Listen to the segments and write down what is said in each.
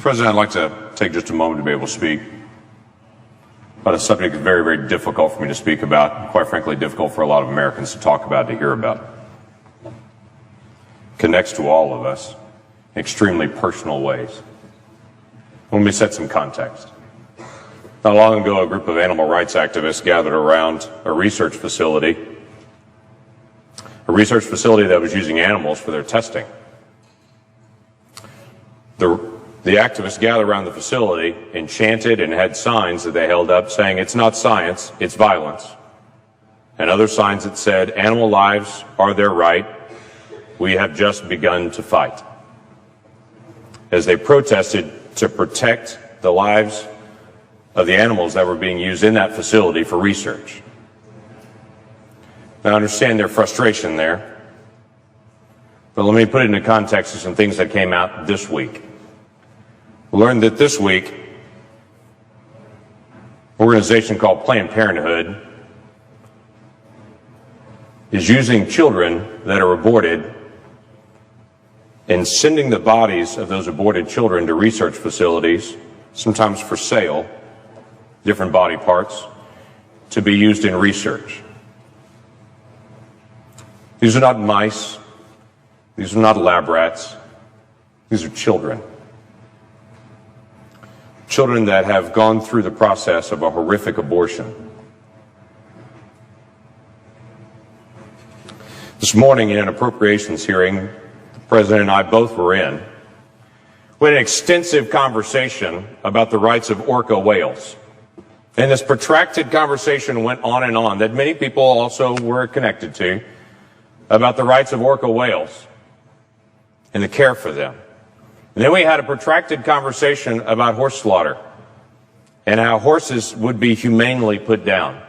President, I'd like to take just a moment to be able to speak about a subject that's very, very difficult for me to speak about, and quite frankly, difficult for a lot of Americans to talk about, to hear about. It connects to all of us in extremely personal ways. Let me set some context. Not long ago, a group of animal rights activists gathered around a research facility that was using animals for their testing. The activists gathered around the facility and chanted and had signs that they held up saying, "It's not science, it's violence." And other signs that said, "Animal lives are their right. We have just begun to fight." As they protested to protect the lives of the animals that were being used in that facility for research. Now, I understand their frustration there, but let me put it into context of some things that came out this week. We learned that this week, an organization called Planned Parenthood is using children that are aborted and sending the bodies of those aborted children to research facilities, sometimes for sale, different body parts, to be used in research. These are not mice. These are not lab rats. These are children. Children that have gone through the process of a horrific abortion. This morning in an appropriations hearing, the President and I both were in, we had an extensive conversation about the rights of orca whales. And this protracted conversation went on and on that many people also were connected to about the rights of orca whales and the care for them. And then we had a protracted conversation about horse slaughter and how horses would be humanely put down.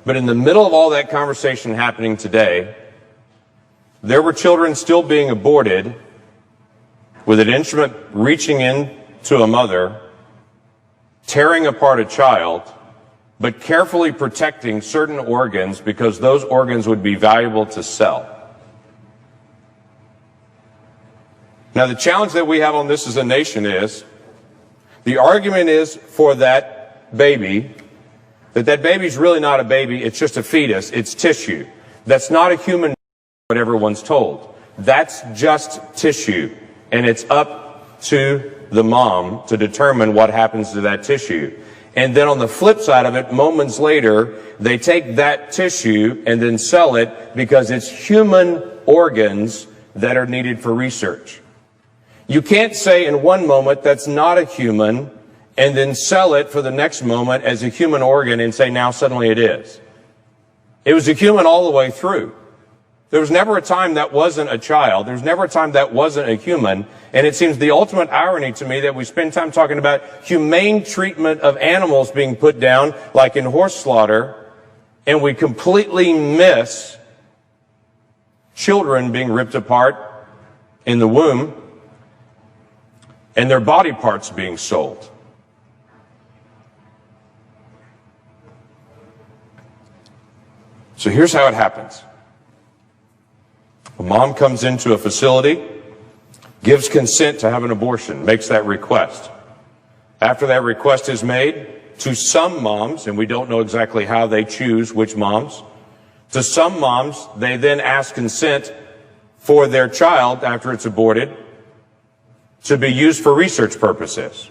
But in the middle of all that conversation happening today, there were children still being aborted with an instrument reaching in to a mother, tearing apart a child, but carefully protecting certain organs because those organs would be valuable to sell. Now, the challenge that we have on this as a nation is, the argument is for that baby, that baby's really not a baby, it's just a fetus, it's tissue. That's not a human, what everyone's told. That's just tissue, and it's up to the mom to determine what happens to that tissue. And then on the flip side of it, moments later, they take that tissue and then sell it because it's human organs that are needed for research. You can't say in one moment that's not a human and then sell it for the next moment as a human organ and say now suddenly it is. It was a human all the way through. There was never a time that wasn't a child. There was never a time that wasn't a human. And it seems the ultimate irony to me that we spend time talking about humane treatment of animals being put down, like in horse slaughter, and we completely miss children being ripped apart in the womb and their body parts being sold. So here's how it happens. A mom comes into a facility, gives consent to have an abortion, makes that request. After that request is made, to some moms, and we don't know exactly how they choose which moms, to some moms, they then ask consent for their child after it's aborted to be used for research purposes.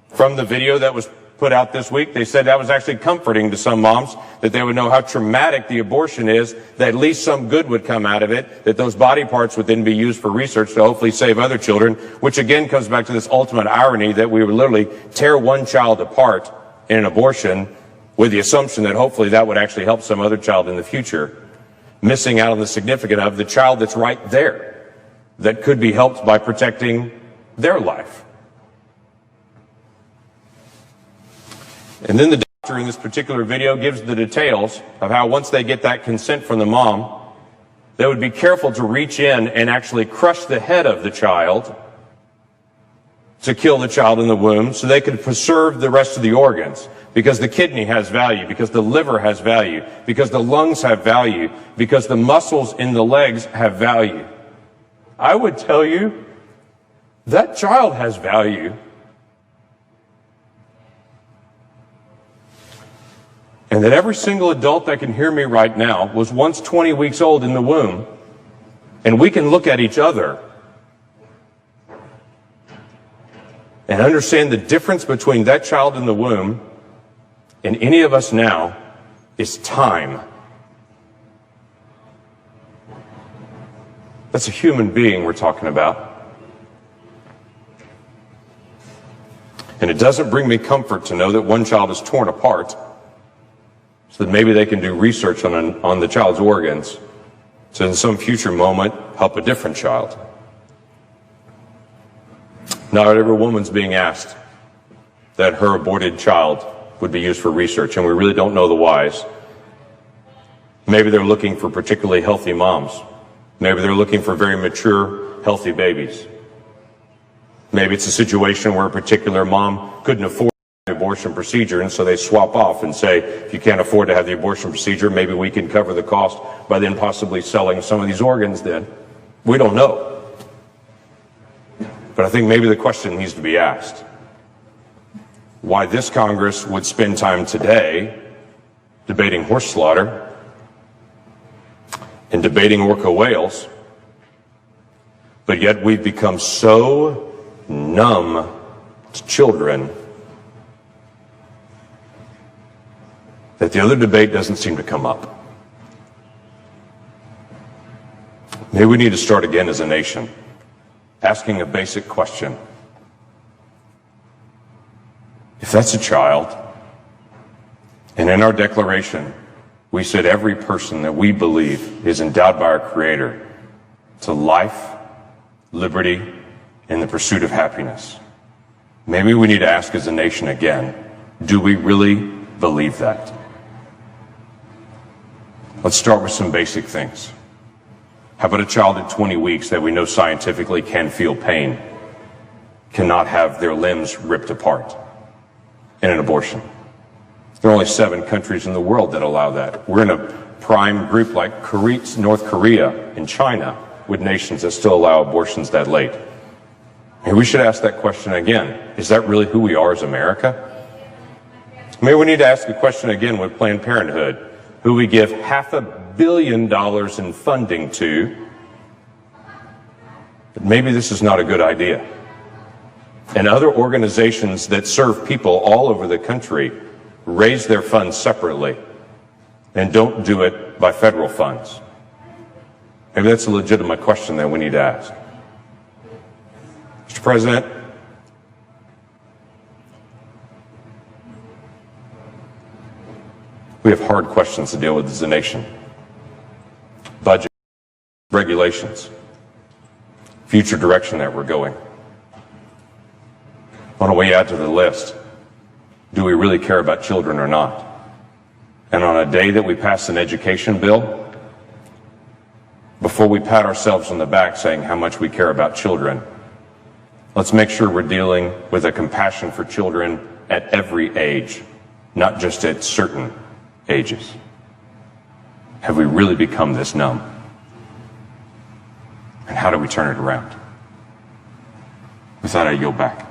From the video that was put out this week, they said that was actually comforting to some moms, that they would know how traumatic the abortion is, that at least some good would come out of it, that those body parts would then be used for research to hopefully save other children, which again comes back to this ultimate irony that we would literally tear one child apart in an abortion with the assumption that hopefully that would actually help some other child in the future, missing out on the significance of the child that's right there, that could be helped by protecting their life. And then the doctor in this particular video gives the details of how once they get that consent from the mom, they would be careful to reach in and actually crush the head of the child to kill the child in the womb so they could preserve the rest of the organs, because the kidney has value, because the liver has value, because the lungs have value, because the muscles in the legs have value. I would tell you That child has value. And that every single adult that can hear me right now was once 20 weeks old in the womb, and we can look at each other and understand the difference between that child in the womb and any of us now is time. That's a human being we're talking about. And it doesn't bring me comfort to know that one child is torn apart, so that maybe they can do research on the child's organs, so in some future moment help a different child. Not every woman's being asked that her aborted child would be used for research, and we really don't know the whys. Maybe they're looking for particularly healthy moms. Maybe they're looking for very mature, healthy babies. Maybe it's a situation where a particular mom couldn't afford the abortion procedure, and so they swap off and say, if you can't afford to have the abortion procedure, maybe we can cover the cost by then possibly selling some of these organs then. We don't know. But I think maybe the question needs to be asked. Why this Congress would spend time today debating horse slaughter and debating orca whales, but yet we've become so numb to children that the other debate doesn't seem to come up. Maybe we need to start again as a nation, asking a basic question. If that's a child, and in our declaration, we said every person that we believe is endowed by our Creator to life, liberty, and the pursuit of happiness. Maybe we need to ask as a nation again, do we really believe that? Let's start with some basic things. How about a child at 20 weeks that we know scientifically can feel pain, cannot have their limbs ripped apart in an abortion? There are only 7 countries in the world that allow that. We're in a prime group like North Korea and China with nations that still allow abortions that late. Maybe we should ask that question again. Is that really who we are as America? Maybe we need to ask the question again with Planned Parenthood, who we give $500 million in funding to. But maybe this is not a good idea. And other organizations that serve people all over the country raise their funds separately and don't do it by federal funds. Maybe that's a legitimate question that we need to ask. Mr. President, we have hard questions to deal with as a nation. Budget, regulations, future direction that we're going. Why don't we add to the list, do we really care about children or not? And on a day that we pass an education bill, before we pat ourselves on the back saying how much we care about children, let's make sure we're dealing with a compassion for children at every age, not just at certain ages. Have we really become this numb? And how do we turn it around? With that, I yield back.